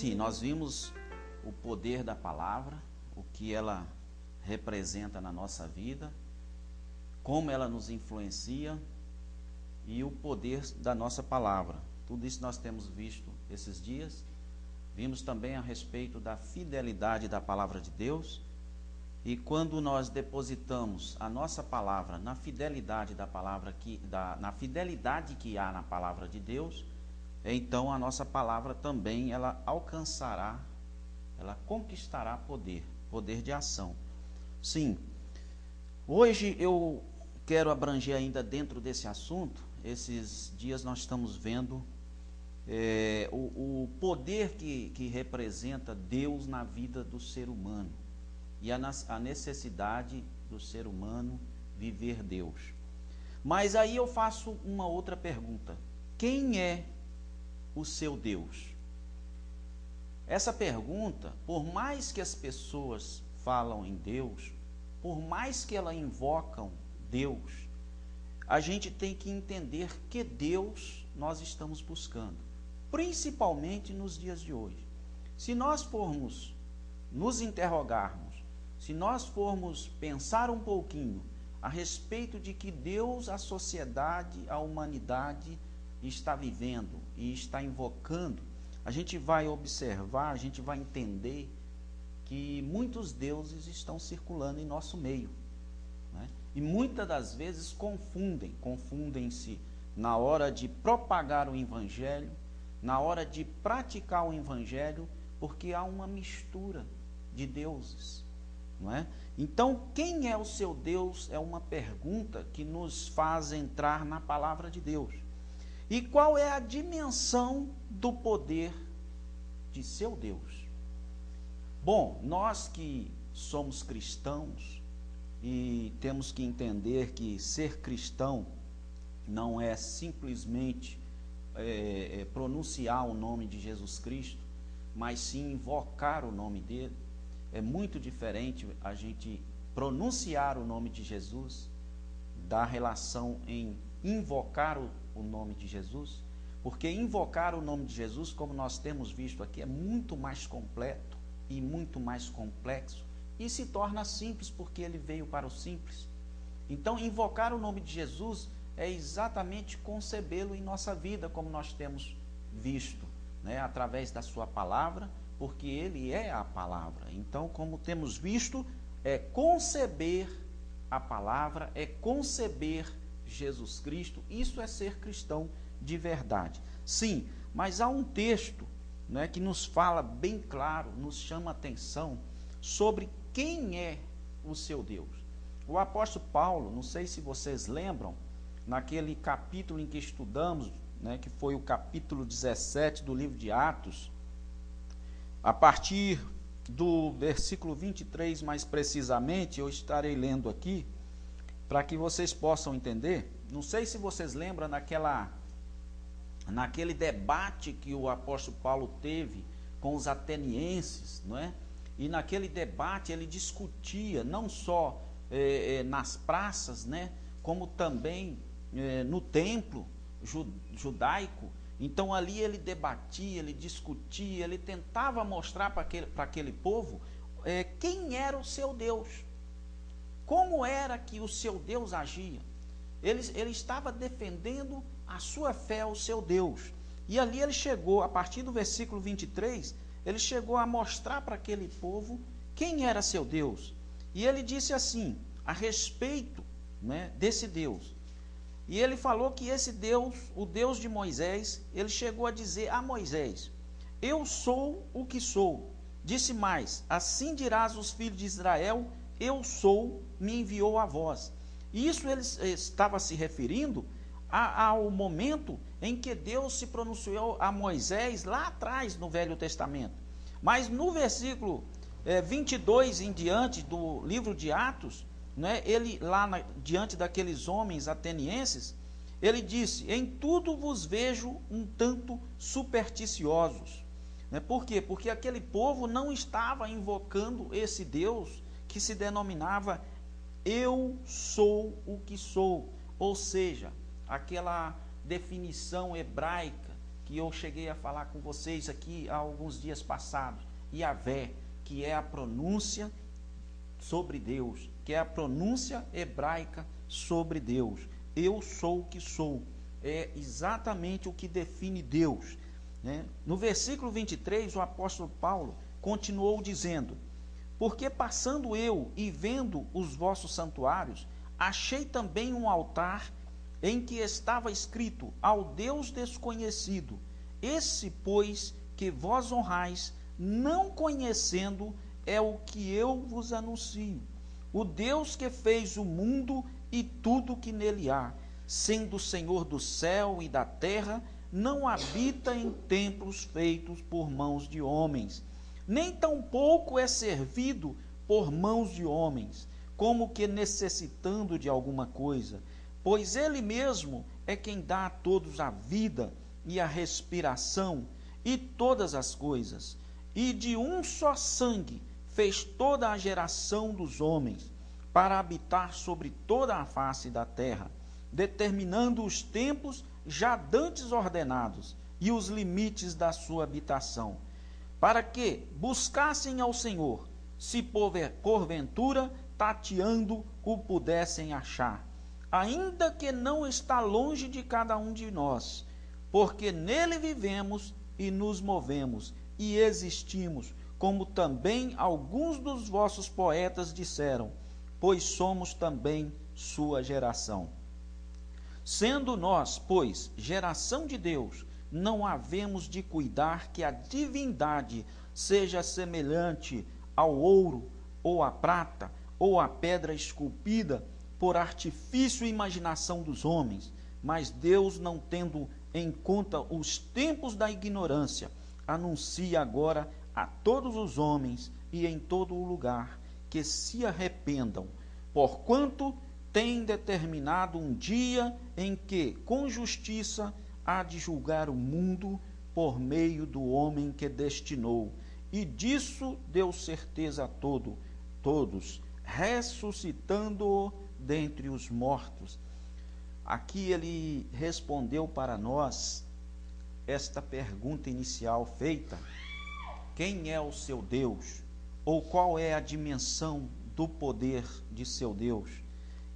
Sim, nós vimos o poder da palavra, o que ela representa na nossa vida, como ela nos influencia e o poder da nossa palavra. Tudo isso nós temos visto esses dias. Vimos também a respeito da fidelidade da palavra de Deus. E quando nós depositamos a nossa palavra na fidelidade da palavra na fidelidade que há na palavra de Deus, então a nossa palavra também ela alcançará, ela conquistará poder de ação. Sim, hoje eu quero abranger ainda dentro desse assunto. Esses dias nós estamos vendo o poder que representa Deus na vida do ser humano e a necessidade do ser humano viver Deus. Mas aí eu faço uma outra pergunta: quem é o seu Deus? Essa pergunta, por mais que as pessoas falam em Deus, por mais que elas invocam Deus, a gente tem que entender que Deus nós estamos buscando, principalmente nos dias de hoje. Se nós formos nos interrogarmos, se nós formos pensar um pouquinho a respeito de que Deus, a sociedade, a humanidade está vivendo e está invocando, a gente vai observar, a gente vai entender que muitos deuses estão circulando em nosso meio, né? E muitas das vezes confundem-se na hora de propagar o evangelho, na hora de praticar o evangelho, porque há uma mistura de deuses, não é? Então, quem é o seu Deus é uma pergunta que nos faz entrar na palavra de Deus. E qual é a dimensão do poder de seu Deus? Bom, nós que somos cristãos e temos que entender que ser cristão não é simplesmente pronunciar o nome de Jesus Cristo, mas sim invocar o nome dele. É muito diferente a gente pronunciar o nome de Jesus da relação em invocar o nome de Jesus, porque invocar o nome de Jesus, como nós temos visto aqui, é muito mais completo e muito mais complexo e se torna simples porque ele veio para o simples. Então, invocar o nome de Jesus é exatamente concebê-lo em nossa vida, como nós temos visto, né, através da sua palavra, porque ele é a palavra. Então, como temos visto, é conceber a palavra, é conceber Jesus Cristo. Isso é ser cristão de verdade. Sim, mas há um texto, né, que nos fala bem claro, nos chama a atenção sobre quem é o seu Deus. O apóstolo Paulo, não sei se vocês lembram, naquele capítulo em que estudamos, né, que foi o capítulo 17 do livro de Atos, a partir do versículo 23, mais precisamente, eu estarei lendo aqui, para que vocês possam entender. Não sei se vocês lembram naquele debate que o apóstolo Paulo teve com os atenienses, não é? E naquele debate ele discutia, não só nas praças, né, como também no templo judaico. Então ali ele debatia, ele discutia, ele tentava mostrar para aquele povo quem era o seu Deus, como era que o seu Deus agia. Ele estava defendendo a sua fé ao seu Deus. E ali ele chegou, a partir do versículo 23, ele chegou a mostrar para aquele povo quem era seu Deus. E ele disse assim, a respeito, né, desse Deus. E ele falou que esse Deus, o Deus de Moisés, ele chegou a dizer a Moisés: eu sou o que sou. Disse mais: assim dirás aos filhos de Israel: eu sou, me enviou a vós. E isso ele estava se referindo ao momento em que Deus se pronunciou a Moisés lá atrás no Velho Testamento. Mas no versículo 22 em diante do livro de Atos, né, ele lá diante daqueles homens atenienses, ele disse: em tudo vos vejo um tanto supersticiosos. Né? Por quê? Porque aquele povo não estava invocando esse Deus que se denominava eu sou o que sou, ou seja, aquela definição hebraica que eu cheguei a falar com vocês aqui há alguns dias passados, Yavé, que é a pronúncia sobre Deus, que é a pronúncia hebraica sobre Deus. Eu sou o que sou. É exatamente o que define Deus, né? No versículo 23, o apóstolo Paulo continuou dizendo: porque passando eu e vendo os vossos santuários, achei também um altar em que estava escrito: ao Deus desconhecido. Esse, pois, que vós honrais, não conhecendo, é o que eu vos anuncio. O Deus que fez o mundo e tudo que nele há, sendo Senhor do céu e da terra, não habita em templos feitos por mãos de homens, nem tampouco é servido por mãos de homens, como que necessitando de alguma coisa, pois ele mesmo é quem dá a todos a vida e a respiração e todas as coisas, e de um só sangue fez toda a geração dos homens, para habitar sobre toda a face da terra, determinando os tempos já dantes ordenados e os limites da sua habitação, para que buscassem ao Senhor, se porventura tateando o pudessem achar, ainda que não está longe de cada um de nós, porque nele vivemos e nos movemos e existimos, como também alguns dos vossos poetas disseram, pois somos também sua geração. Sendo nós, pois, geração de Deus, não havemos de cuidar que a divindade seja semelhante ao ouro, ou à prata, ou à pedra esculpida, por artifício e imaginação dos homens, mas Deus, não tendo em conta os tempos da ignorância, anuncia agora a todos os homens e em todo o lugar que se arrependam, porquanto tem determinado um dia em que, com justiça, há de julgar o mundo por meio do homem que destinou, e disso deu certeza a todos, ressuscitando-o dentre os mortos. Aqui ele respondeu para nós esta pergunta inicial feita: quem é o seu Deus? Ou qual é a dimensão do poder de seu Deus?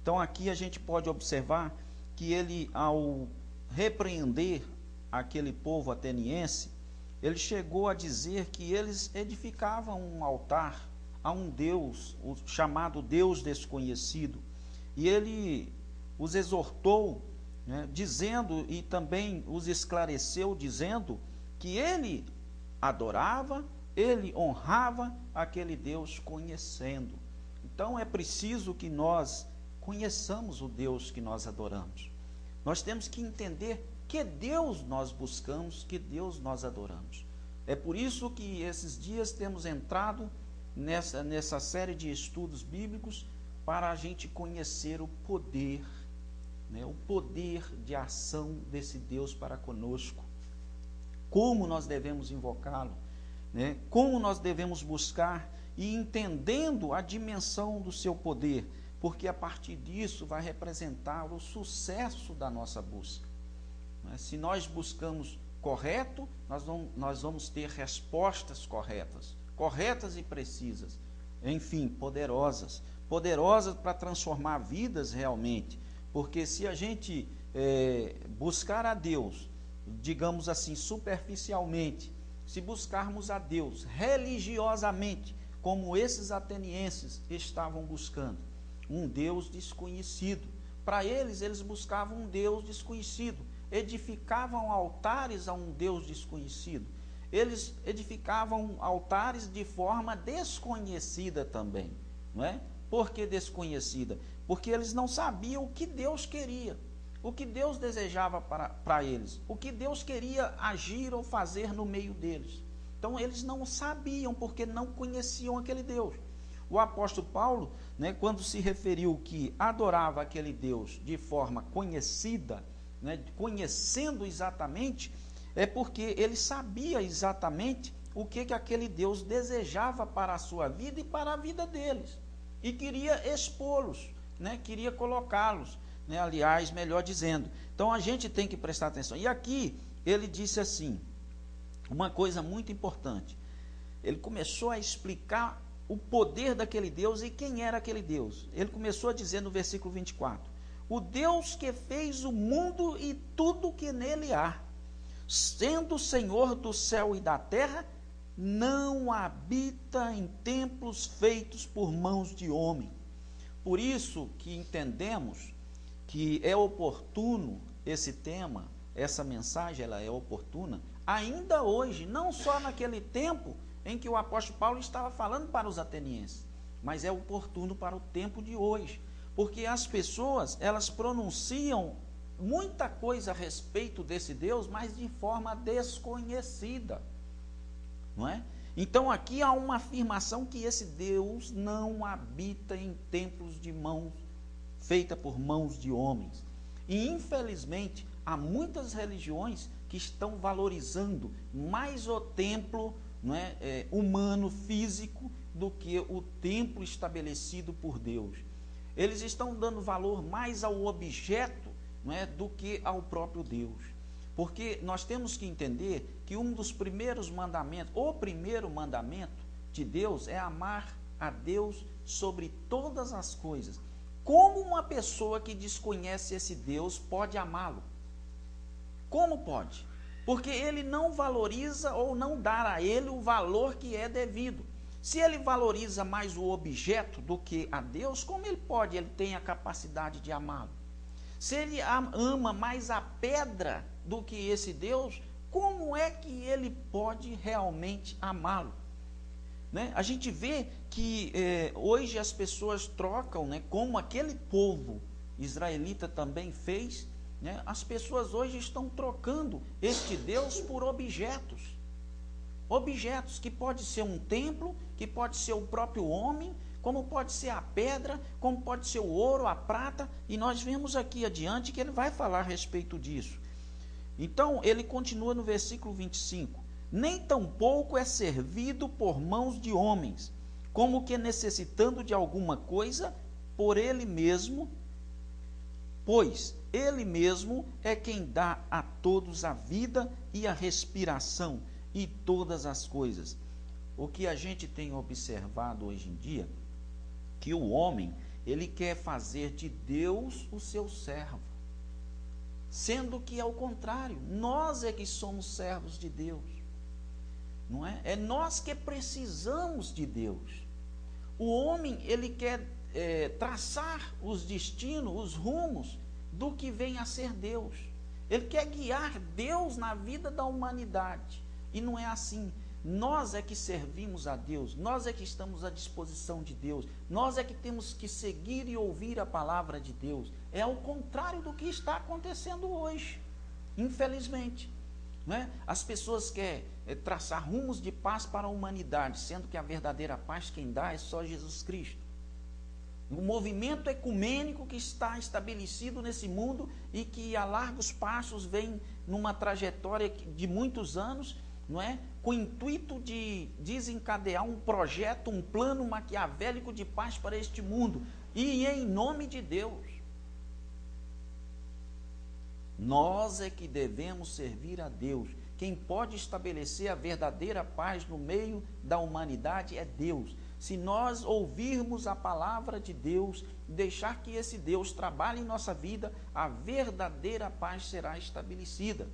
Então aqui a gente pode observar que ele, ao repreender aquele povo ateniense, ele chegou a dizer que eles edificavam um altar a um Deus, o chamado Deus desconhecido. E ele os exortou, né, dizendo, e também os esclareceu, dizendo que ele adorava, ele honrava aquele Deus conhecendo. Então é preciso que nós conheçamos o Deus que nós adoramos. Nós temos que entender que Deus nós buscamos, que Deus nós adoramos. É por isso que esses dias temos entrado nessa série de estudos bíblicos para a gente conhecer o poder, né, o poder de ação desse Deus para conosco. Como nós devemos invocá-lo, né, como nós devemos buscar e entendendo a dimensão do seu poder, porque a partir disso vai representar o sucesso da nossa busca. Se nós buscamos correto, nós vamos ter respostas corretas e precisas, enfim, poderosas para transformar vidas realmente, porque se a gente buscar a Deus, digamos assim, superficialmente, se buscarmos a Deus religiosamente, como esses atenienses estavam buscando, um Deus desconhecido. Para eles buscavam um Deus desconhecido, edificavam altares a um Deus desconhecido. Eles edificavam altares de forma desconhecida também, não é? Por que desconhecida? Porque eles não sabiam o que Deus queria, o que Deus desejava para eles, o que Deus queria agir ou fazer no meio deles. Então eles não sabiam, porque não conheciam aquele Deus. O apóstolo Paulo, né, quando se referiu que adorava aquele Deus de forma conhecida, né, conhecendo exatamente, é porque ele sabia exatamente o que aquele Deus desejava para a sua vida e para a vida deles. E queria expô-los, né, queria colocá-los, né, aliás, melhor dizendo. Então a gente tem que prestar atenção. E aqui ele disse assim, uma coisa muito importante. Ele começou a explicar o poder daquele Deus e quem era aquele Deus. Ele começou a dizer no versículo 24: o Deus que fez o mundo e tudo que nele há, sendo o Senhor do céu e da terra, não habita em templos feitos por mãos de homem. Por isso que entendemos que é oportuno esse tema, essa mensagem, ela é oportuna ainda hoje, não só naquele tempo em que o apóstolo Paulo estava falando para os atenienses, mas é oportuno para o tempo de hoje, porque as pessoas, elas pronunciam muita coisa a respeito desse Deus, mas de forma desconhecida, não é? Então aqui há uma afirmação que esse Deus não habita em templos de mãos, feita por mãos de homens. E infelizmente há muitas religiões que estão valorizando mais o templo, não é, humano, físico, do que o templo estabelecido por Deus. Eles estão dando valor mais ao objeto, não é, do que ao próprio Deus. Porque nós temos que entender que um dos primeiros mandamentos, o primeiro mandamento de Deus é amar a Deus sobre todas as coisas. Como uma pessoa que desconhece esse Deus pode amá-lo? Como pode? Porque ele não valoriza ou não dá a ele o valor que é devido. Se ele valoriza mais o objeto do que a Deus, como ele pode? Ele tem a capacidade de amá-lo. Se ele ama mais a pedra do que esse Deus, como é que ele pode realmente amá-lo? Né? A gente vê que hoje as pessoas trocam, né, como aquele povo israelita também fez, né? As pessoas hoje estão trocando este Deus por objetos. Objetos que pode ser um templo, que pode ser o próprio homem, como pode ser a pedra, como pode ser o ouro, a prata, e nós vemos aqui adiante que ele vai falar a respeito disso. Então, ele continua no versículo 25: nem tampouco é servido por mãos de homens, como que necessitando de alguma coisa por ele mesmo, pois ele mesmo é quem dá a todos a vida e a respiração e todas as coisas. O que a gente tem observado hoje em dia, que o homem, ele quer fazer de Deus o seu servo, sendo que é o contrário, nós é que somos servos de Deus, não é? É nós que precisamos de Deus. O homem, ele quer traçar os destinos, os rumos do que vem a ser Deus. Ele quer guiar Deus na vida da humanidade, e não é assim. Nós é que servimos a Deus, nós é que estamos à disposição de Deus, nós é que temos que seguir e ouvir a palavra de Deus. É ao contrário do que está acontecendo hoje, infelizmente. Não é? As pessoas querem traçar rumos de paz para a humanidade, sendo que a verdadeira paz quem dá é só Jesus Cristo. O movimento ecumênico que está estabelecido nesse mundo e que a largos passos vem numa trajetória de muitos anos, não é? Com o intuito de desencadear um projeto, um plano maquiavélico de paz para este mundo, e em nome de Deus. Nós é que devemos servir a Deus. Quem pode estabelecer a verdadeira paz no meio da humanidade é Deus. Se nós ouvirmos a palavra de Deus, deixar que esse Deus trabalhe em nossa vida, a verdadeira paz será estabelecida.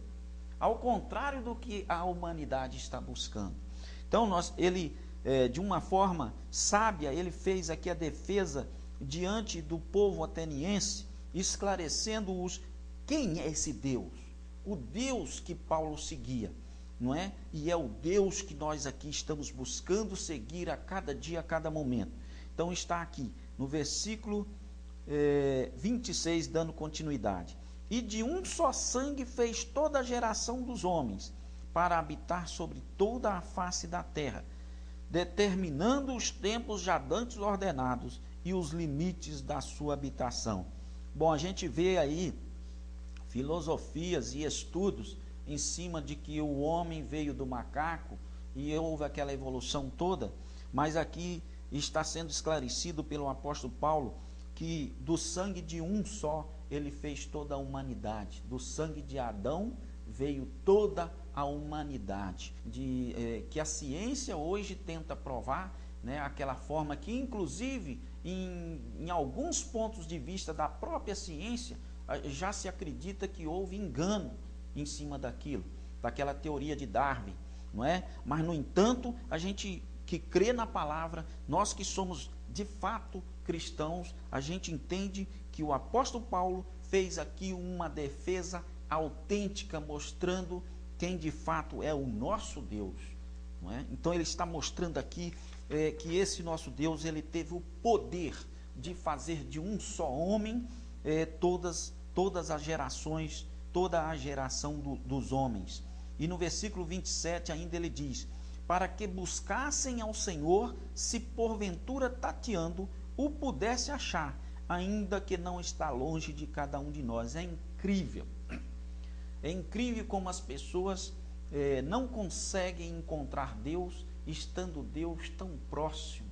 Ao contrário do que a humanidade está buscando. Então, ele, de uma forma sábia, ele fez aqui a defesa diante do povo ateniense, esclarecendo-os quem é esse Deus. O Deus que Paulo seguia, não é? E é o Deus que nós aqui estamos buscando seguir a cada dia, a cada momento. Então está aqui, no versículo 26, dando continuidade. E de um só sangue fez toda a geração dos homens, para habitar sobre toda a face da terra, determinando os tempos já dantes ordenados e os limites da sua habitação. Bom, a gente vê aí filosofias e estudos em cima de que o homem veio do macaco e houve aquela evolução toda, mas aqui está sendo esclarecido pelo apóstolo Paulo que do sangue de um só ele fez toda a humanidade. Do sangue de Adão veio toda a humanidade, que a ciência hoje tenta provar, né, aquela forma que, inclusive, em alguns pontos de vista da própria ciência, já se acredita que houve engano em cima daquela teoria de Darwin, não é? Mas, no entanto, a gente que crê na palavra, nós que somos de fato cristãos, a gente entende que o apóstolo Paulo fez aqui uma defesa autêntica, mostrando quem de fato é o nosso Deus, não é? Então ele está mostrando aqui que esse nosso Deus, ele teve o poder de fazer de um só homem todas as gerações, toda a geração dos homens. E no versículo 27 ainda ele diz: para que buscassem ao Senhor, se porventura tateando o pudesse achar, ainda que não está longe de cada um de nós. É incrível como as pessoas não conseguem encontrar Deus, estando Deus tão próximo,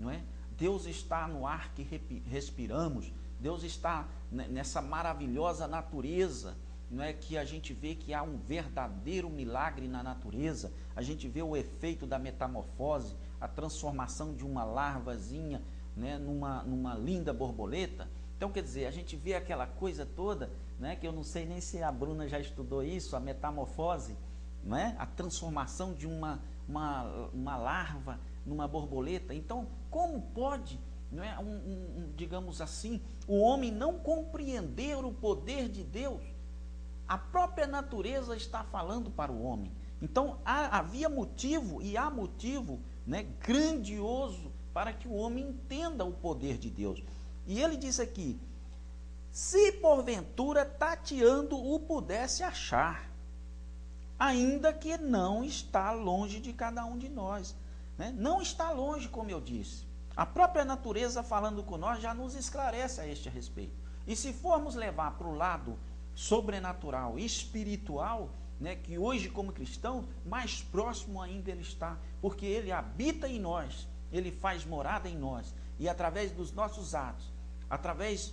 não é? Deus está no ar que respiramos, Deus está nessa maravilhosa natureza, não é, que a gente vê que há um verdadeiro milagre na natureza. A gente vê o efeito da metamorfose, a transformação de uma larvazinha, né, numa linda borboleta. Então, quer dizer, a gente vê aquela coisa toda, né, que eu não sei nem se a Bruna já estudou isso, a metamorfose, né, a transformação de uma larva numa borboleta. Então, como pode, não é, digamos assim, o homem não compreender o poder de Deus? A própria natureza está falando para o homem. Então, havia motivo e há motivo, né, grandioso para que o homem entenda o poder de Deus. E ele diz aqui: se porventura tateando o pudesse achar, ainda que não está longe de cada um de nós, né? Não está longe, como eu disse. A própria natureza falando com nós já nos esclarece a este respeito. E se formos levar para o lado sobrenatural, espiritual, né, que hoje como cristão, mais próximo ainda ele está, porque ele habita em nós, ele faz morada em nós, e através dos nossos atos, através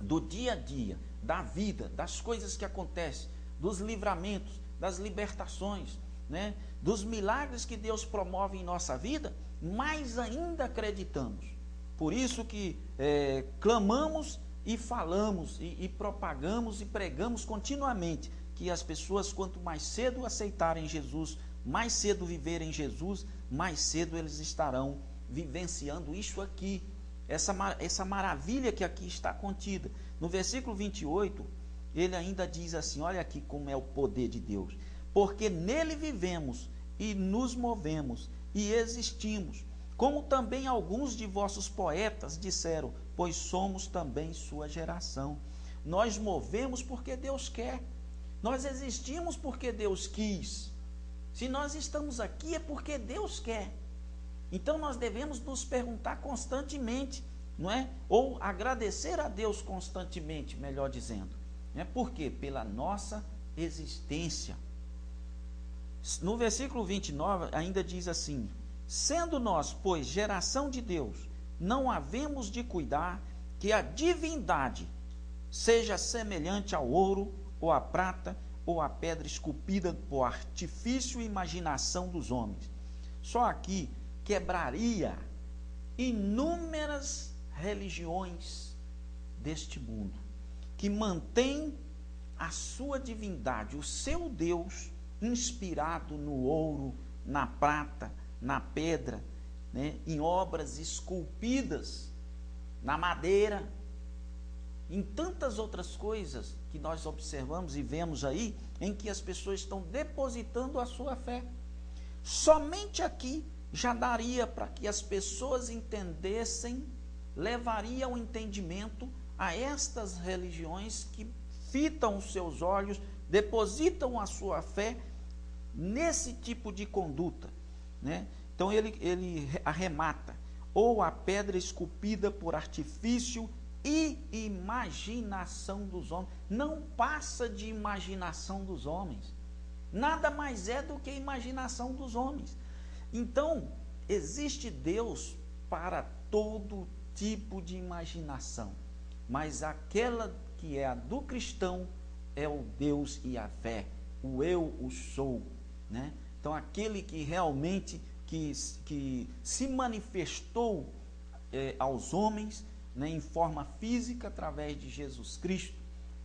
do dia a dia, da vida, das coisas que acontecem, dos livramentos, das libertações, né, dos milagres que Deus promove em nossa vida, mais ainda acreditamos. Por isso que clamamos e falamos e propagamos e pregamos continuamente que as pessoas, quanto mais cedo aceitarem Jesus, mais cedo viverem Jesus, mais cedo eles estarão vivenciando isso aqui, essa maravilha que aqui está contida. No versículo 28, ele ainda diz assim, olha aqui como é o poder de Deus: porque nele vivemos e nos movemos e existimos, como também alguns de vossos poetas disseram, pois somos também sua geração. Nós movemos porque Deus quer. Nós existimos porque Deus quis. Se nós estamos aqui é porque Deus quer. Então nós devemos nos perguntar constantemente, não é? Ou agradecer a Deus constantemente, melhor dizendo. Por quê? Pela nossa existência. No versículo 29 ainda diz assim: sendo nós, pois, geração de Deus, não havemos de cuidar que a divindade seja semelhante ao ouro, ou à prata, ou à pedra esculpida por artifício e imaginação dos homens. Só aqui quebraria inúmeras religiões deste mundo, que mantém a sua divindade, o seu Deus, inspirado no ouro, na prata, na pedra, né, em obras esculpidas, na madeira, em tantas outras coisas que nós observamos e vemos aí, em que as pessoas estão depositando a sua fé. Somente aqui já daria para que as pessoas entendessem, levaria ao entendimento a estas religiões que fitam os seus olhos, depositam a sua fé nesse tipo de conduta, né? Então ele arremata: ou a pedra esculpida por artifício e imaginação dos homens. Não passa de imaginação dos homens. Nada mais é do que imaginação dos homens. Então, existe Deus para todo tipo de imaginação, mas aquela que é a do cristão é o Deus e a fé, o eu, o sou, né? Então, aquele que realmente que se manifestou aos homens, né, em forma física, através de Jesus Cristo,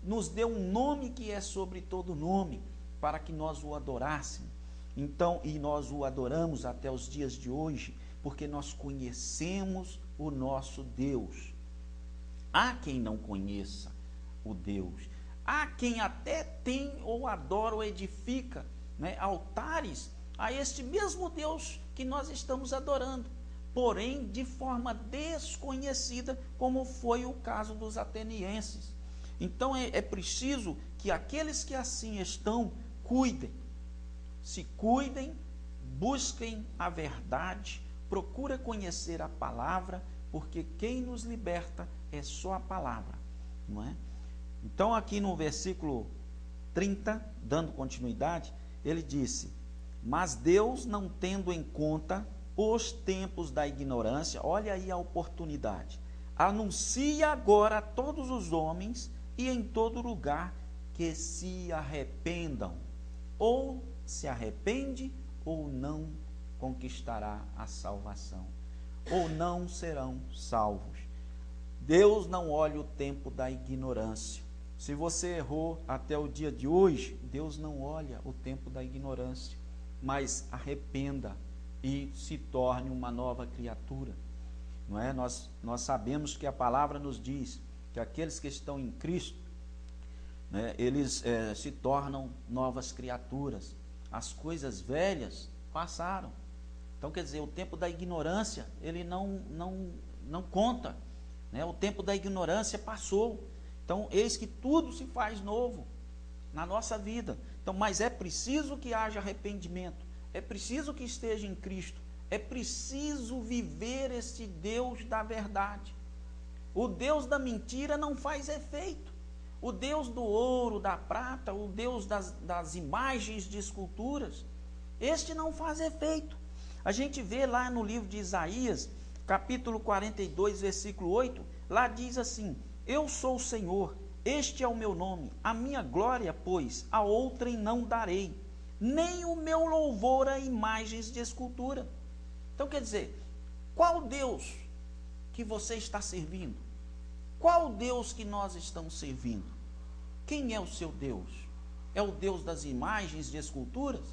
nos deu um nome que é sobre todo nome, para que nós o adorássemos. Então, e nós o adoramos até os dias de hoje, porque nós conhecemos o nosso Deus. Há quem não conheça o Deus. Há quem até tem ou adora ou edifica, né, altares a este mesmo Deus que nós estamos adorando, porém de forma desconhecida, como foi o caso dos atenienses. Então é preciso que aqueles que assim estão, se cuidem, busquem a verdade, procurem conhecer a palavra, porque quem nos liberta é só a palavra, não é? Então aqui no versículo 30, dando continuidade, ele disse: mas Deus, não tendo em conta os tempos da ignorância, olha aí a oportunidade, anuncia agora a todos os homens e em todo lugar que se arrependam. Ou se arrepende ou não conquistará a salvação, ou não serão salvos. Deus não olha o tempo da ignorância. Se você errou até o dia de hoje, Deus não olha o tempo da ignorância, mas arrependa e se torne uma nova criatura, não é? Nós sabemos que a palavra nos diz que aqueles que estão em Cristo, né, eles se tornam novas criaturas. As coisas velhas passaram. Então, quer dizer, o tempo da ignorância, ele não conta, né? O tempo da ignorância passou. Então, eis que tudo se faz novo na nossa vida. Então, mas é preciso que haja arrependimento, é preciso que esteja em Cristo, é preciso viver esse Deus da verdade. O Deus da mentira não faz efeito. O Deus do ouro, da prata, o Deus das imagens de esculturas, este não faz efeito. A gente vê lá no livro de Isaías, capítulo 42, versículo 8, lá diz assim: eu sou o Senhor, este é o meu nome, a minha glória, pois, a outrem não darei, nem o meu louvor a imagens de escultura. Então, quer dizer, qual Deus que você está servindo? Qual Deus que nós estamos servindo? Quem é o seu Deus? É o Deus das imagens de esculturas?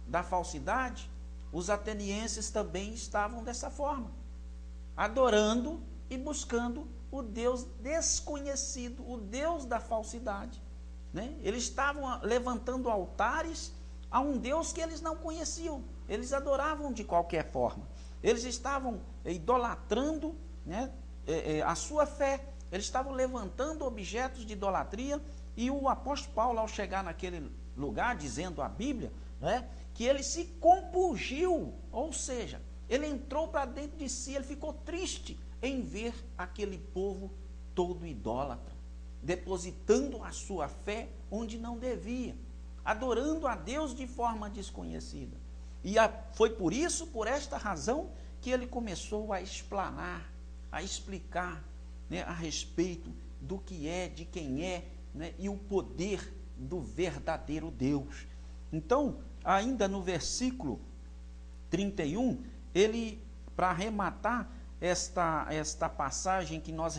Da falsidade? Os atenienses também estavam dessa forma, adorando e buscando o Deus desconhecido, o Deus da falsidade, né? Eles estavam levantando altares a um Deus que eles não conheciam, eles adoravam de qualquer forma, eles estavam idolatrando, né, a sua fé, eles estavam levantando objetos de idolatria. E o apóstolo Paulo, ao chegar naquele lugar, dizendo a Bíblia, né, que ele se compungiu, ou seja, ele entrou para dentro de si, ele ficou triste em ver aquele povo todo idólatra, depositando a sua fé onde não devia, adorando a Deus de forma desconhecida. E foi por isso, por esta razão, que ele começou a explanar, a explicar, né, a respeito do que é, de quem é, né, e o poder do verdadeiro Deus. Então, ainda no versículo 31, ele, para arrematar esta passagem que nós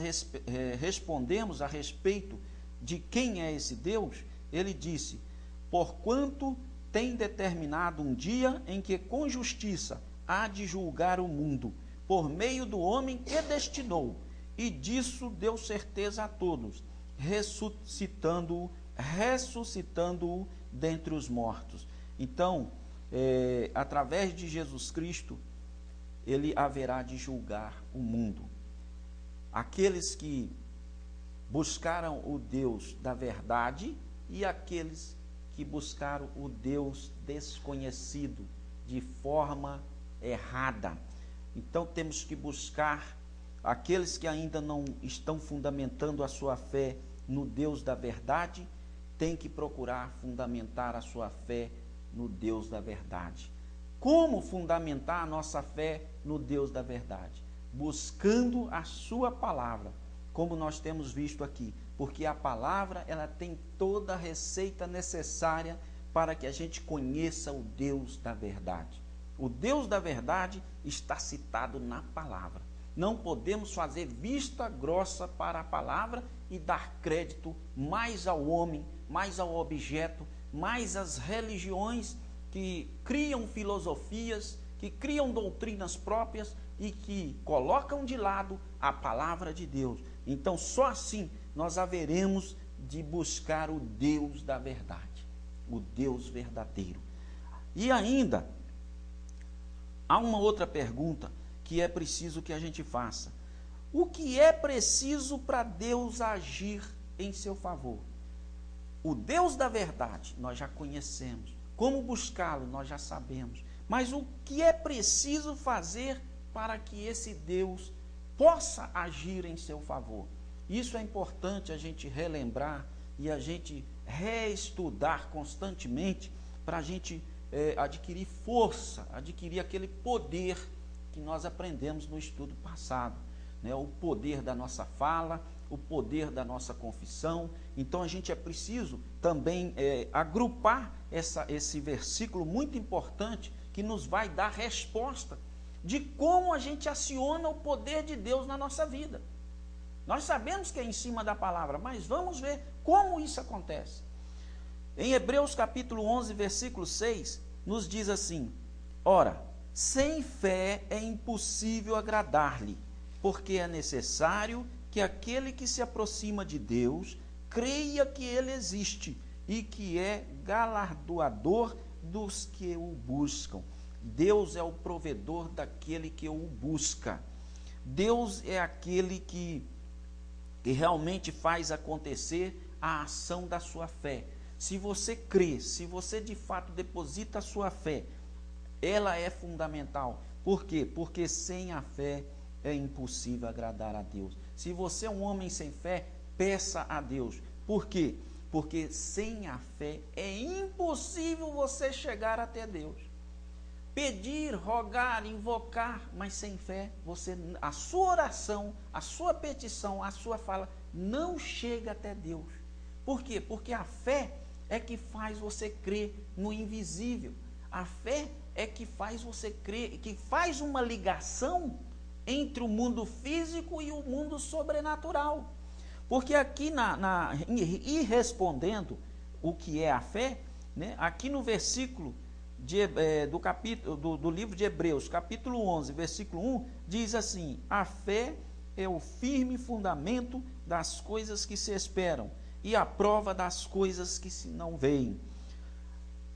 respondemos a respeito de quem é esse Deus, ele disse: porquanto tem determinado um dia em que com justiça há de julgar o mundo, por meio do homem que destinou, e disso deu certeza a todos, ressuscitando-o dentre os mortos. Então, através de Jesus Cristo, ele haverá de julgar o mundo. Aqueles que buscaram o Deus da verdade e aqueles que buscaram o Deus desconhecido de forma errada. Então, temos que buscar aqueles que ainda não estão fundamentando a sua fé no Deus da verdade, têm que procurar fundamentar a sua fé no Deus da verdade. Como fundamentar a nossa fé no Deus da verdade? Buscando a sua palavra, como nós temos visto aqui, porque a palavra, ela tem toda a receita necessária para que a gente conheça o Deus da verdade. O Deus da verdade está citado na palavra. Não podemos fazer vista grossa para a palavra e dar crédito mais ao homem, mais ao objeto, mais às religiões que criam filosofias, que criam doutrinas próprias e que colocam de lado a palavra de Deus. Então, só assim nós haveremos de buscar o Deus da verdade, o Deus verdadeiro. E ainda, há uma outra pergunta que é preciso que a gente faça. O que é preciso para Deus agir em seu favor? O Deus da verdade nós já conhecemos. Como buscá-lo nós já sabemos. Mas o que é preciso fazer para que esse Deus possa agir em seu favor? Isso é importante a gente relembrar e a gente reestudar constantemente para a gente adquirir força, adquirir aquele poder que nós aprendemos no estudo passado, né? O poder da nossa fala, o poder da nossa confissão. Então a gente é preciso também agrupar esse versículo muito importante que nos vai dar resposta de como a gente aciona o poder de Deus na nossa vida. Nós sabemos que é em cima da palavra, mas vamos ver como isso acontece. Em Hebreus capítulo 11, versículo 6, nos diz assim: ora, sem fé é impossível agradar-lhe, porque é necessário que aquele que se aproxima de Deus creia que ele existe e que é galardoador dos que o buscam. Deus é o provedor daquele que o busca. Deus é aquele que realmente faz acontecer a ação da sua fé. Se você crê, se você de fato deposita a sua fé, ela é fundamental. Por quê? Porque sem a fé é impossível agradar a Deus. Se você é um homem sem fé, peça a Deus. Por quê? Porque sem a fé é impossível você chegar até Deus. Pedir, rogar, invocar, mas sem fé, a sua oração, a sua petição, a sua fala não chega até Deus. Por quê? Porque a fé é que faz você crer no invisível. A fé é que faz você crer, que faz uma ligação entre o mundo físico e o mundo sobrenatural. Porque aqui e respondendo o que é a fé, né, aqui no versículo do livro de Hebreus, capítulo 11, versículo 1, diz assim: a fé é o firme fundamento das coisas que se esperam e a prova das coisas que se não veem.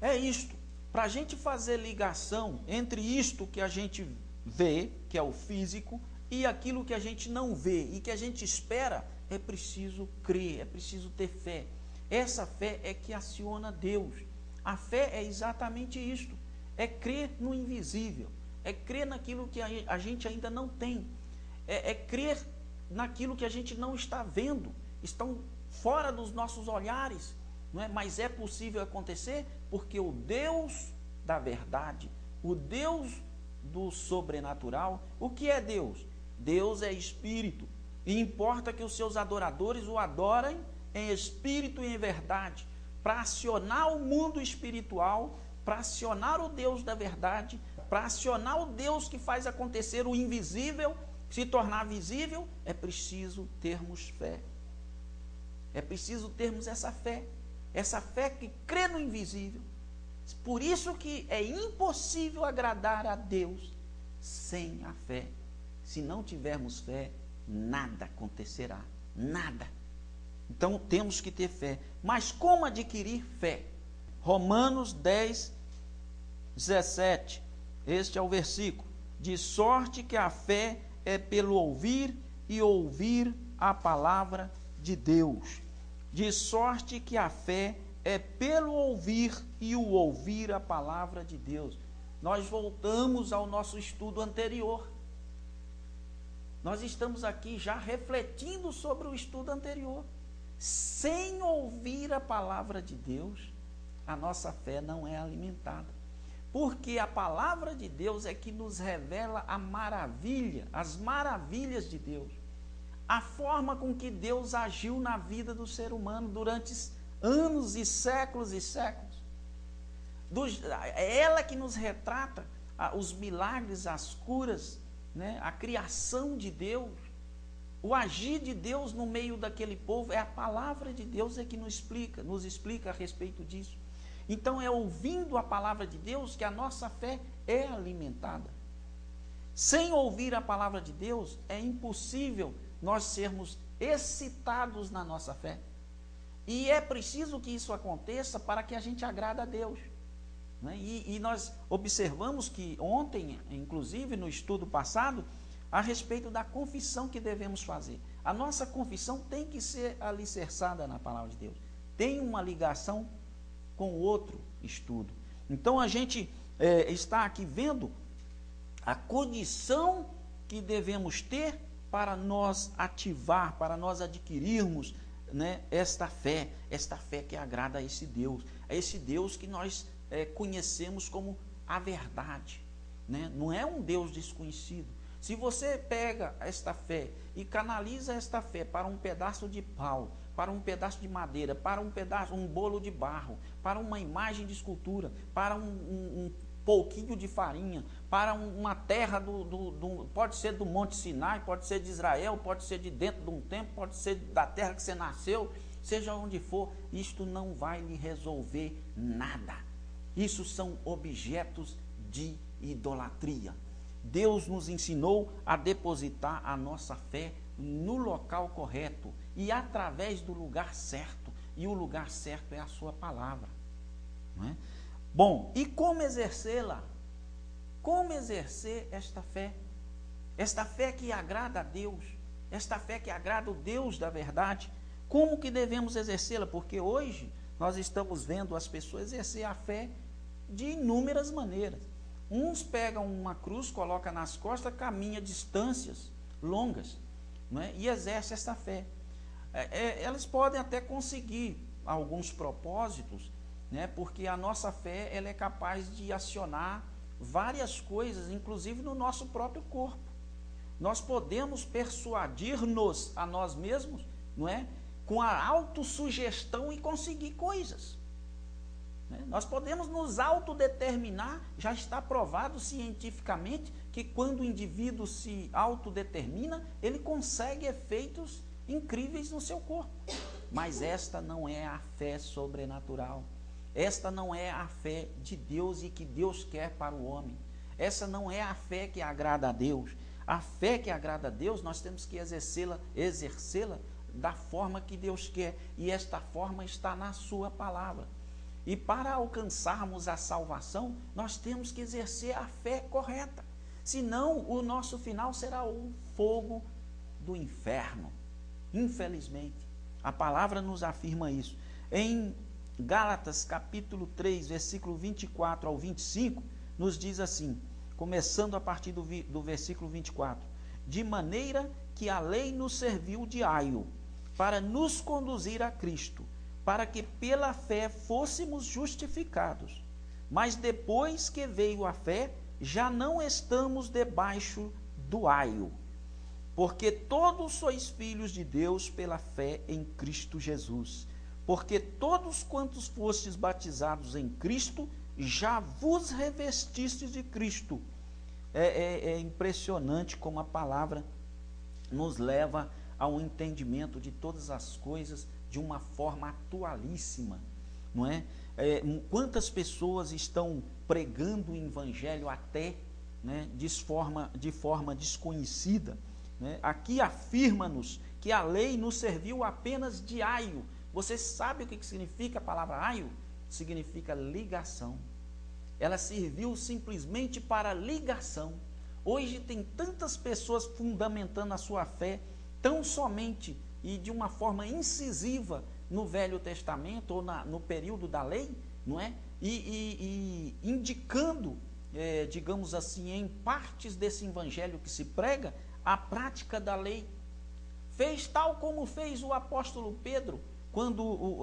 É isto. Para a gente fazer ligação entre isto que a gente vê, que é o físico, e aquilo que a gente não vê e que a gente espera, é preciso crer, é preciso ter fé. Essa fé é que aciona Deus. A fé é exatamente isto, é crer no invisível, é crer naquilo que a gente ainda não tem, é crer naquilo que a gente não está vendo, estão fora dos nossos olhares, não é? Mas é possível acontecer porque o Deus da verdade, o Deus do sobrenatural, o que é Deus? Deus é espírito, e importa que os seus adoradores o adorem em espírito e em verdade, para acionar o mundo espiritual, para acionar o Deus da verdade, para acionar o Deus que faz acontecer o invisível se tornar visível, é preciso termos fé. É preciso termos essa fé que crê no invisível. Por isso que é impossível agradar a Deus sem a fé. Se não tivermos fé, nada acontecerá, nada. Então temos que ter fé. Mas como adquirir fé? Romanos 10, 17. Este é o versículo. De sorte que a fé é pelo ouvir e ouvir a palavra de Deus. De sorte que a fé é pelo ouvir e o ouvir a palavra de Deus. Nós voltamos ao nosso estudo anterior. Nós estamos aqui já refletindo sobre o estudo anterior. Sem ouvir a palavra de Deus, a nossa fé não é alimentada. Porque a palavra de Deus é que nos revela a maravilha, as maravilhas de Deus. A forma com que Deus agiu na vida do ser humano durante anos e séculos e séculos. É ela que nos retrata os milagres, as curas, né? A criação de Deus, o agir de Deus no meio daquele povo. É a palavra de Deus que nos explica a respeito disso. Então é ouvindo a palavra de Deus que a nossa fé é alimentada. Sem ouvir a palavra de Deus, é impossível nós sermos excitados na nossa fé. E é preciso que isso aconteça para que a gente agrade a Deus. Né? E nós observamos que ontem, inclusive no estudo passado, a respeito da confissão que devemos fazer. A nossa confissão tem que ser alicerçada na palavra de Deus. Tem uma ligação com outro estudo. Então a gente está aqui vendo a condição que devemos ter para nós ativar, para nós adquirirmos, né, esta fé que agrada a esse Deus que nós conhecemos como a verdade, né? Não é um Deus desconhecido. Se você pega esta fé e canaliza esta fé para um pedaço de pau, para um pedaço de madeira, para um bolo de barro, para uma imagem de escultura, para um pouquinho de farinha, para uma terra pode ser do Monte Sinai, pode ser de Israel, pode ser de dentro de um templo, pode ser da terra que você nasceu, seja onde for, isto não vai lhe resolver nada. Isso são objetos de idolatria. Deus nos ensinou a depositar a nossa fé no local correto e através do lugar certo. E o lugar certo é a sua palavra. Não é? Bom, e como exercê-la? Como exercer esta fé? Esta fé que agrada a Deus, esta fé que agrada o Deus da verdade. Como que devemos exercê-la? Porque hoje nós estamos vendo as pessoas exercer a fé de inúmeras maneiras. Uns pegam uma cruz, colocam nas costas, caminham distâncias longas, não é? E exercem essa fé. Elas podem até conseguir alguns propósitos, né? Porque a nossa fé ela é capaz de acionar várias coisas, inclusive no nosso próprio corpo. Nós podemos persuadir-nos a nós mesmos, não é? Com a autossugestão e conseguir coisas. Nós podemos nos autodeterminar, já está provado cientificamente que quando o indivíduo se autodetermina, ele consegue efeitos incríveis no seu corpo. Mas esta não é a fé sobrenatural. Esta não é a fé de Deus e que Deus quer para o homem. Essa não é a fé que agrada a Deus. A fé que agrada a Deus, nós temos que exercê-la da forma que Deus quer. E esta forma está na sua palavra. E para alcançarmos a salvação, nós temos que exercer a fé correta. Senão, o nosso final será o fogo do inferno. Infelizmente, a palavra nos afirma isso. Em Gálatas, capítulo 3, versículo 24 ao 25, nos diz assim, começando a partir do versículo 24. De maneira que a lei nos serviu de aio, para nos conduzir a Cristo, para que pela fé fôssemos justificados. Mas depois que veio a fé, já não estamos debaixo do aio. Porque todos sois filhos de Deus pela fé em Cristo Jesus. Porque todos quantos fostes batizados em Cristo, já vos revestistes de Cristo. É impressionante como a palavra nos leva ao entendimento de todas as coisas de uma forma atualíssima, não é? Quantas pessoas estão pregando o evangelho até, né, de forma desconhecida, né? Aqui afirma-nos que a lei nos serviu apenas de aio. Você sabe o que significa a palavra aio? Significa ligação. Ela serviu simplesmente para ligação. Hoje tem tantas pessoas fundamentando a sua fé tão somente e de uma forma incisiva no Velho Testamento ou no período da lei, não é? E indicando, digamos assim, em partes desse evangelho que se prega, a prática da lei. Fez tal como fez o apóstolo Pedro, quando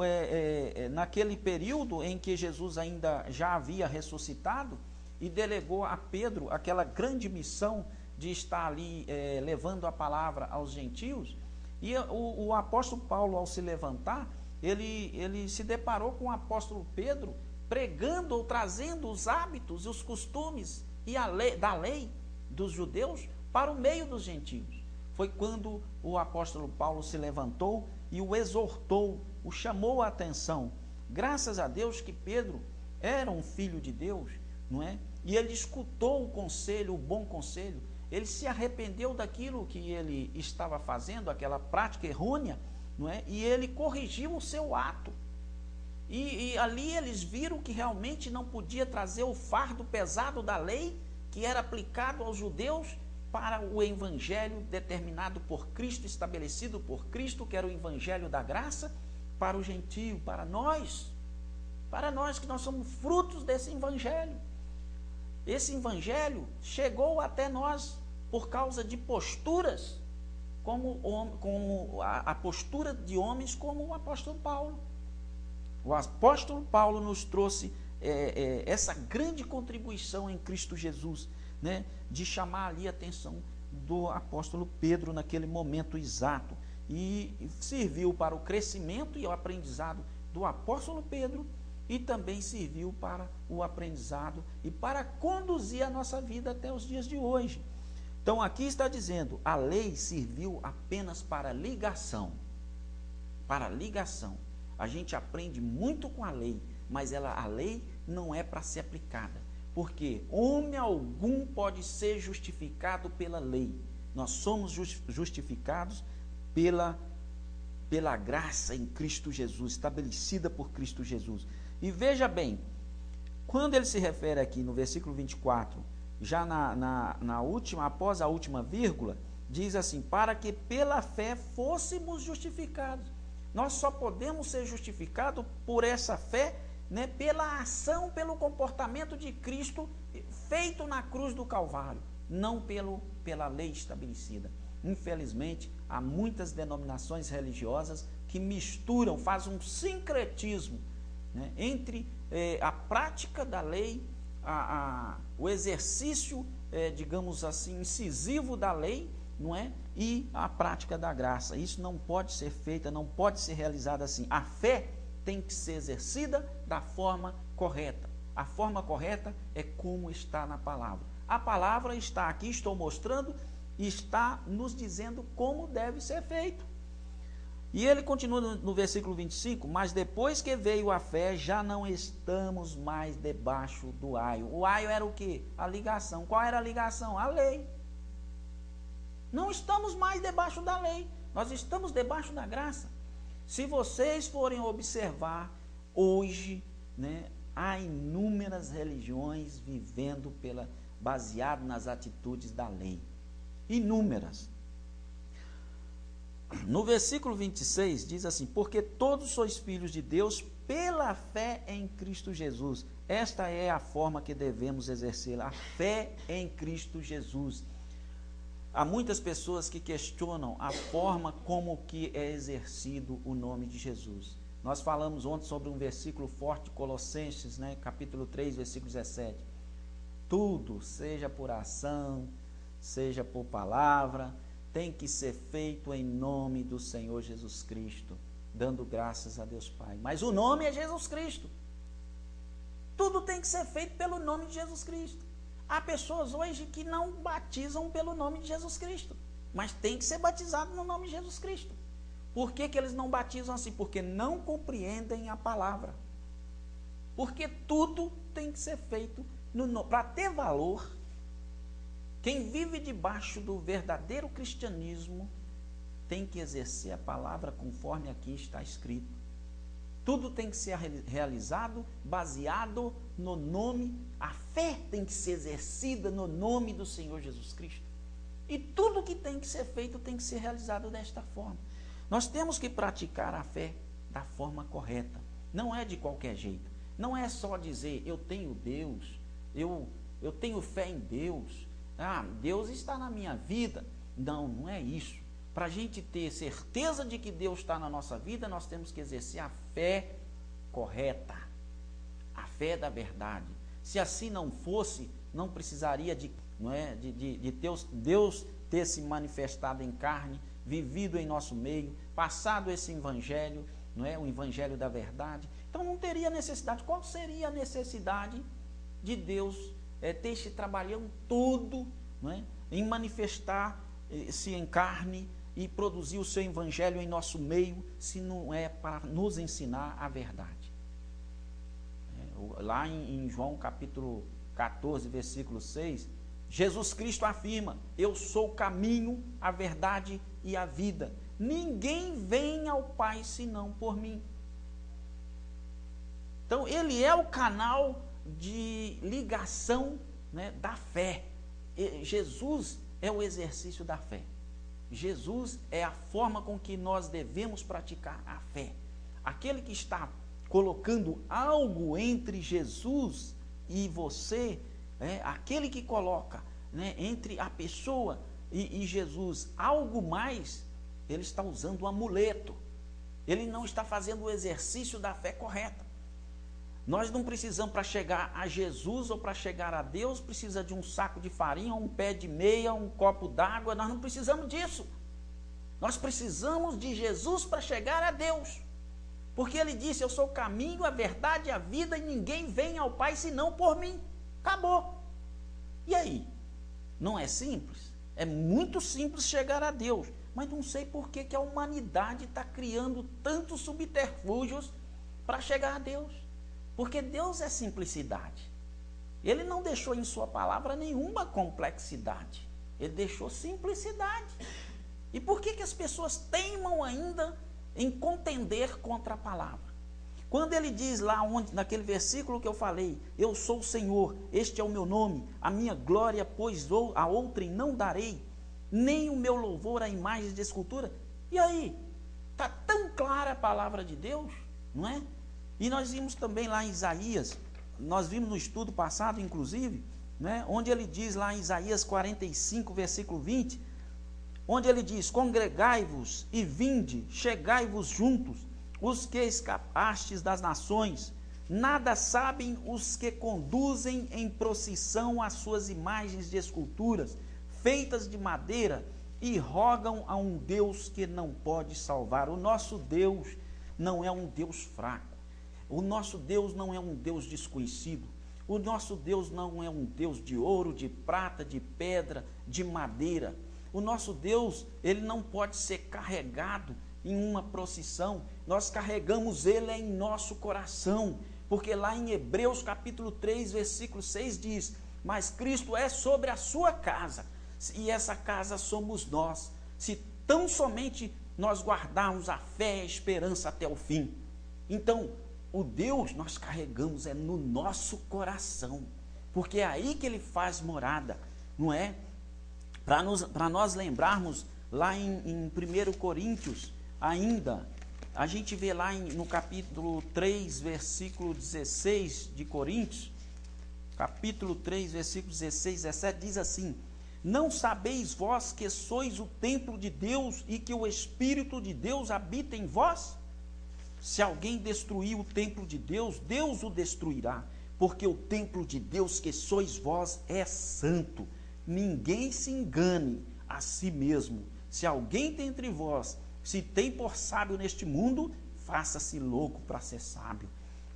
naquele período em que Jesus ainda já havia ressuscitado e delegou a Pedro aquela grande missão de estar ali levando a palavra aos gentios. E o apóstolo Paulo, ao se levantar, ele se deparou com o apóstolo Pedro pregando ou trazendo os hábitos e os costumes e da lei dos judeus para o meio dos gentios. Foi quando o apóstolo Paulo se levantou e o exortou, o chamou a atenção. Graças a Deus que Pedro era um filho de Deus, não é? E ele escutou o conselho, o bom conselho. Ele se arrependeu daquilo que ele estava fazendo, aquela prática errônea, não é? E ele corrigiu o seu ato. E ali eles viram que realmente não podia trazer o fardo pesado da lei que era aplicado aos judeus para o evangelho determinado por Cristo, estabelecido por Cristo, que era o evangelho da graça, para o gentio, para nós que nós somos frutos desse evangelho. Esse evangelho chegou até nós por causa de posturas, como a postura de homens como o apóstolo Paulo. O apóstolo Paulo nos trouxe essa grande contribuição em Cristo Jesus, né, de chamar ali a atenção do apóstolo Pedro naquele momento exato. E serviu para o crescimento e o aprendizado do apóstolo Pedro, e também serviu para o aprendizado e para conduzir a nossa vida até os dias de hoje. Então aqui está dizendo, a lei serviu apenas para ligação. Para ligação. A gente aprende muito com a lei, mas a lei não é para ser aplicada. Porque homem algum pode ser justificado pela lei. Nós somos justificados pela graça em Cristo Jesus, estabelecida por Cristo Jesus. E veja bem, quando ele se refere aqui no versículo 24, já na última, após a última vírgula, diz assim, para que pela fé fôssemos justificados. Nós só podemos ser justificados por essa fé, né, pela ação, pelo comportamento de Cristo feito na cruz do Calvário, não pela lei estabelecida. Infelizmente, há muitas denominações religiosas que misturam, fazem um sincretismo, né, entre a prática da lei, o exercício, digamos assim, incisivo da lei, não é? E a prática da graça. Isso não pode ser feita, não pode ser realizada assim. A fé tem que ser exercida da forma correta. A forma correta é como está na palavra. A palavra está aqui, estou mostrando, e está nos dizendo como deve ser feito. E ele continua no versículo 25, mas depois que veio a fé, já não estamos mais debaixo do aio. O aio era o quê? A ligação. Qual era a ligação? A lei. Não estamos mais debaixo da lei, nós estamos debaixo da graça. Se vocês forem observar, hoje, né, há inúmeras religiões vivendo baseado nas atitudes da lei. Inúmeras. No versículo 26 diz assim, porque todos sois filhos de Deus pela fé em Cristo Jesus. Esta é a forma que devemos exercer, a fé em Cristo Jesus. Há muitas pessoas que questionam a forma como que é exercido o nome de Jesus. Nós falamos ontem sobre um versículo forte, Colossenses, né, capítulo 3, versículo 17. Tudo, seja por ação, seja por palavra, tem que ser feito em nome do Senhor Jesus Cristo, dando graças a Deus Pai. Mas o nome é Jesus Cristo. Tudo tem que ser feito pelo nome de Jesus Cristo. Há pessoas hoje que não batizam pelo nome de Jesus Cristo, mas tem que ser batizado no nome de Jesus Cristo. Por que eles não batizam assim? Porque não compreendem a palavra. Porque tudo tem que ser feito para ter valor. Quem vive debaixo do verdadeiro cristianismo tem que exercer a palavra conforme aqui está escrito. Tudo tem que ser realizado baseado no nome, a fé tem que ser exercida no nome do Senhor Jesus Cristo. E tudo que tem que ser feito tem que ser realizado desta forma. Nós temos que praticar a fé da forma correta. Não é de qualquer jeito. Não é só dizer, eu tenho Deus, eu tenho fé em Deus, Deus está na minha vida. Não, não é isso. Para a gente ter certeza de que Deus está na nossa vida, nós temos que exercer a fé correta, a fé da verdade. Se assim não fosse, não precisaria de Deus ter se manifestado em carne, vivido em nosso meio, passado esse evangelho, não é? O evangelho da verdade. Então não teria necessidade. Qual seria a necessidade de Deus ter se trabalhando todo, não é? Em manifestar-se em carne e produzir o seu evangelho em nosso meio, se não é para nos ensinar a verdade? Lá em João capítulo 14, versículo 6, Jesus Cristo afirma: eu sou o caminho, a verdade e a vida. Ninguém vem ao Pai senão por mim. Então, ele é o canal de ligação, né, da fé. Jesus é o exercício da fé. Jesus é a forma com que nós devemos praticar a fé. Aquele que está colocando algo entre Jesus e você, aquele que coloca, né, entre a pessoa e Jesus algo mais, ele está usando um amuleto. Ele não está fazendo o exercício da fé correta. Nós não precisamos, para chegar a Jesus ou para chegar a Deus, precisa de um saco de farinha, um pé de meia, um copo d'água. Nós não precisamos disso. Nós precisamos de Jesus para chegar a Deus. Porque ele disse: eu sou o caminho, a verdade e a vida, e ninguém vem ao Pai senão por mim. Acabou. E aí? Não é simples? É muito simples chegar a Deus. Mas não sei por que a humanidade está criando tantos subterfúgios para chegar a Deus. Porque Deus é simplicidade. Ele não deixou em sua palavra nenhuma complexidade. Ele deixou simplicidade. E por que as pessoas teimam ainda em contender contra a palavra? Quando ele diz lá, naquele versículo que eu falei: eu sou o Senhor, este é o meu nome, a minha glória, pois a outrem não darei, nem o meu louvor a imagens de escultura. E aí? Está tão clara a palavra de Deus, não é? E nós vimos também lá em Isaías, nós vimos no estudo passado, inclusive, né, onde ele diz lá em Isaías 45, versículo 20, onde ele diz: congregai-vos e vinde, chegai-vos juntos, os que escapastes das nações. Nada sabem os que conduzem em procissão as suas imagens de esculturas, feitas de madeira, e rogam a um Deus que não pode salvar. O nosso Deus não é um Deus fraco. O nosso Deus não é um Deus desconhecido. O nosso Deus não é um Deus de ouro, de prata, de pedra, de madeira. O nosso Deus, ele não pode ser carregado em uma procissão. Nós carregamos ele em nosso coração. Porque lá em Hebreus capítulo 3, versículo 6 diz: mas Cristo é sobre a sua casa, e essa casa somos nós, se tão somente nós guardarmos a fé e a esperança até o fim. Então, o Deus nós carregamos no nosso coração, porque é aí que ele faz morada, não é? Para nós lembrarmos, lá em 1 Coríntios, ainda, a gente vê lá no capítulo 3, versículo 16 de Coríntios, capítulo 3, versículo 16, 17, diz assim: não sabeis vós que sois o templo de Deus e que o Espírito de Deus habita em vós? Se alguém destruir o templo de Deus, Deus o destruirá, porque o templo de Deus que sois vós é santo. Ninguém se engane a si mesmo. Se alguém tem entre vós se tem por sábio neste mundo, faça-se louco para ser sábio.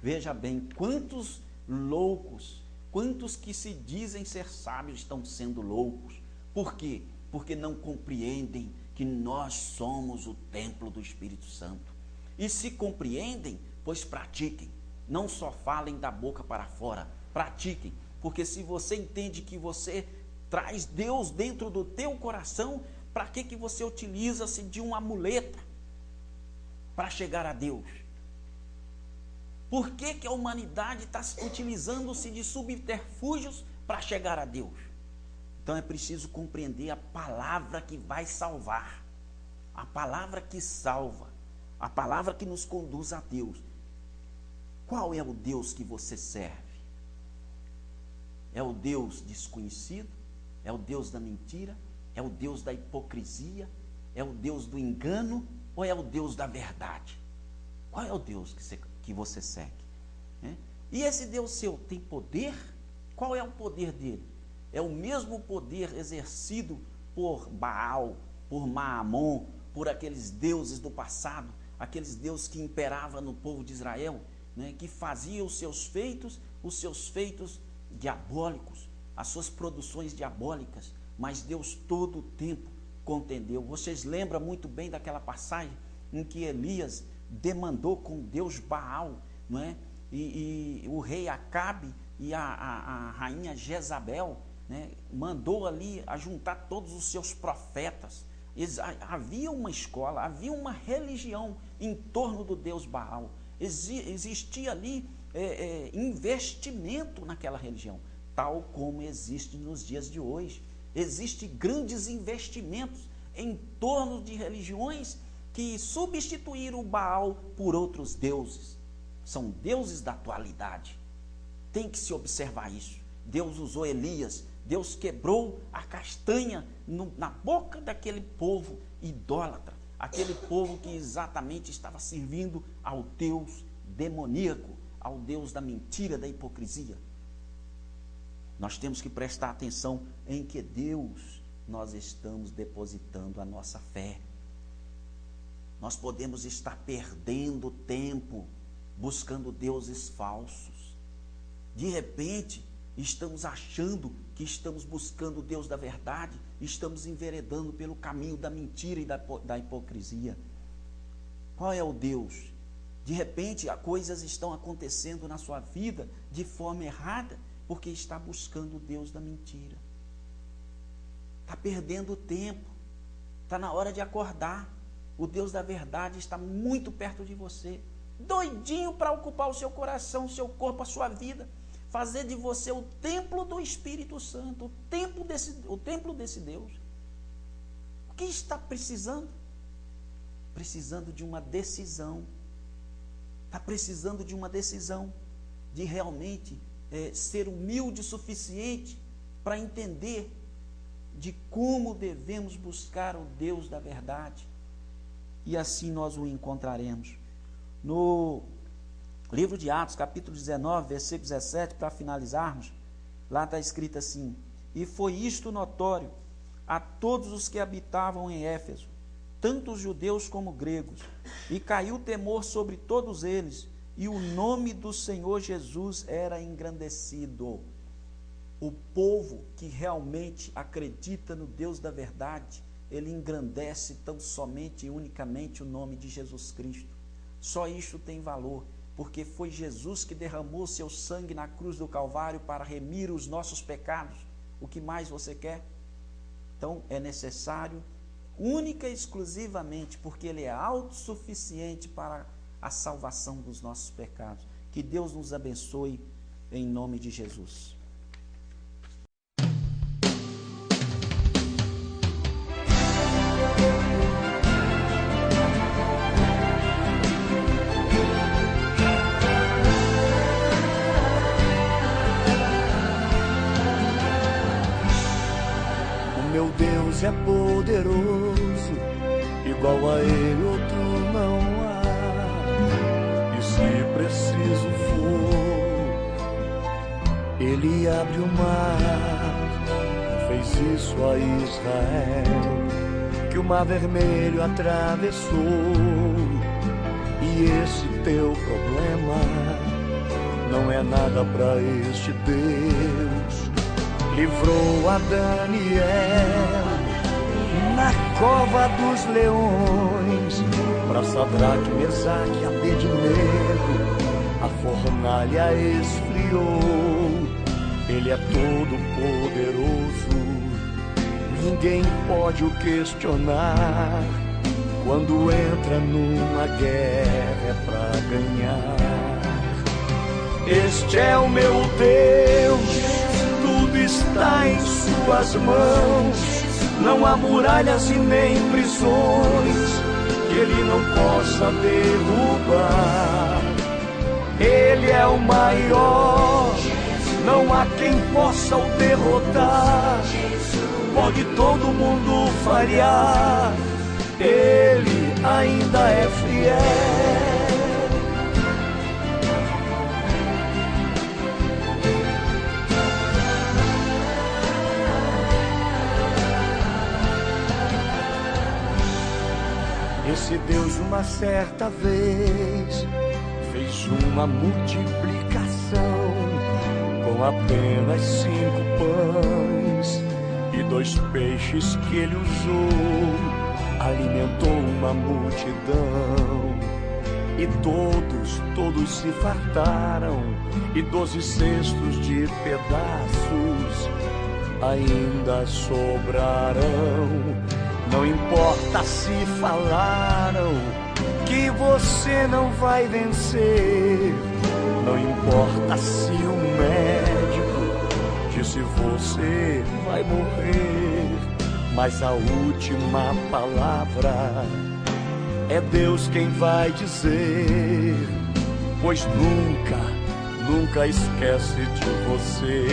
Veja bem, quantos loucos, quantos que se dizem ser sábios estão sendo loucos. Por quê? Porque não compreendem que nós somos o templo do Espírito Santo. E se compreendem, pois pratiquem. Não só falem da boca para fora, pratiquem. Porque se você entende que você traz Deus dentro do teu coração, para que você utiliza-se de uma muleta para chegar a Deus? Por que a humanidade está utilizando-se de subterfúgios para chegar a Deus? Então é preciso compreender a palavra que vai salvar, a palavra que salva, a palavra que nos conduz a Deus. Qual é o Deus que você serve? É o Deus desconhecido? É o Deus da mentira? É o Deus da hipocrisia? É o Deus do engano? Ou é o Deus da verdade? Qual é o Deus que você segue? E esse Deus seu tem poder? Qual é o poder dele? É o mesmo poder exercido por Baal, por Maamon, por aqueles deuses do passado, aqueles deuses que imperavam no povo de Israel, né, que fazia os seus feitos diabólicos, as suas produções diabólicas, mas Deus todo o tempo contendeu. Vocês lembram muito bem daquela passagem em que Elias demandou com Deus Baal, não é? E o rei Acabe e a rainha Jezabel, né, mandou ali ajuntar todos os seus profetas. Havia uma escola, havia uma religião em torno do Deus Baal. Existia ali investimento naquela religião, tal como existe nos dias de hoje. Existem grandes investimentos em torno de religiões que substituíram o Baal por outros deuses. São deuses da atualidade. Tem que se observar isso. Deus usou Elias, Deus quebrou a castanha na boca daquele povo idólatra, aquele povo que exatamente estava servindo ao Deus demoníaco, ao Deus da mentira, da hipocrisia. Nós temos que prestar atenção em que Deus nós estamos depositando a nossa fé. Nós podemos estar perdendo tempo buscando deuses falsos. De repente, estamos achando que estamos buscando o Deus da verdade, estamos enveredando pelo caminho da mentira e da hipocrisia. Qual é o Deus? De repente, coisas estão acontecendo na sua vida de forma errada, porque está buscando o Deus da mentira. Está perdendo tempo. Está na hora de acordar. O Deus da verdade está muito perto de você, doidinho para ocupar o seu coração, o seu corpo, a sua vida, fazer de você o templo do Espírito Santo, o templo desse Deus. O que está precisando? Precisando de uma decisão. Está precisando de uma decisão, de realmente ser humilde o suficiente para entender de como devemos buscar o Deus da verdade. E assim nós o encontraremos. No livro de Atos, capítulo 19, versículo 17, para finalizarmos, lá está escrito assim: e foi isto notório a todos os que habitavam em Éfeso, tanto os judeus como gregos, e caiu temor sobre todos eles, e o nome do Senhor Jesus era engrandecido. O povo que realmente acredita no Deus da verdade, ele engrandece tão somente e unicamente o nome de Jesus Cristo. Só isso tem valor, porque foi Jesus que derramou seu sangue na cruz do Calvário para remir os nossos pecados. O que mais você quer? Então é necessário, única e exclusivamente, porque ele é autossuficiente para a salvação dos nossos pecados. Que Deus nos abençoe em nome de Jesus. Deus é poderoso, igual a Ele outro não há. E se preciso for, Ele abre o mar. Fez isso a Israel, que o mar vermelho atravessou. E esse teu problema não é nada para este Deus. Livrou a Daniel na cova dos leões, para Sadraque, Mesaque e Abednego a fornalha esfriou. Ele é todo poderoso, ninguém pode o questionar. Quando entra numa guerra é pra ganhar. Este é o meu Deus, tudo está em suas mãos. Não há muralhas e nem prisões que ele não possa derrubar. Ele é o maior, não há quem possa o derrotar. Pode todo mundo falhar, ele ainda é fiel. Esse Deus uma certa vez fez uma multiplicação com apenas 5 pães e 2 peixes que ele usou, alimentou uma multidão. E todos se fartaram, e 12 cestos de pedaços ainda sobrarão. Não importa se falaram que você não vai vencer, não importa se o médico disse você vai morrer, mas a última palavra é Deus quem vai dizer, pois nunca esquece de você.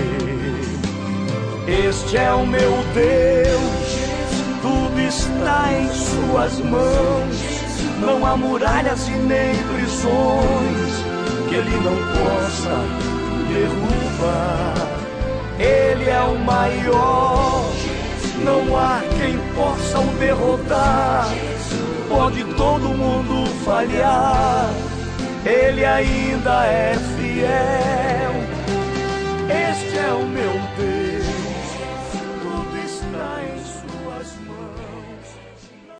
Este é o meu Deus, tudo está em suas mãos. Não há muralhas e nem prisões que ele não possa derrubar. Ele é o maior, não há quem possa o derrotar. Pode todo mundo falhar, ele ainda é fiel. Este é o meu Deus,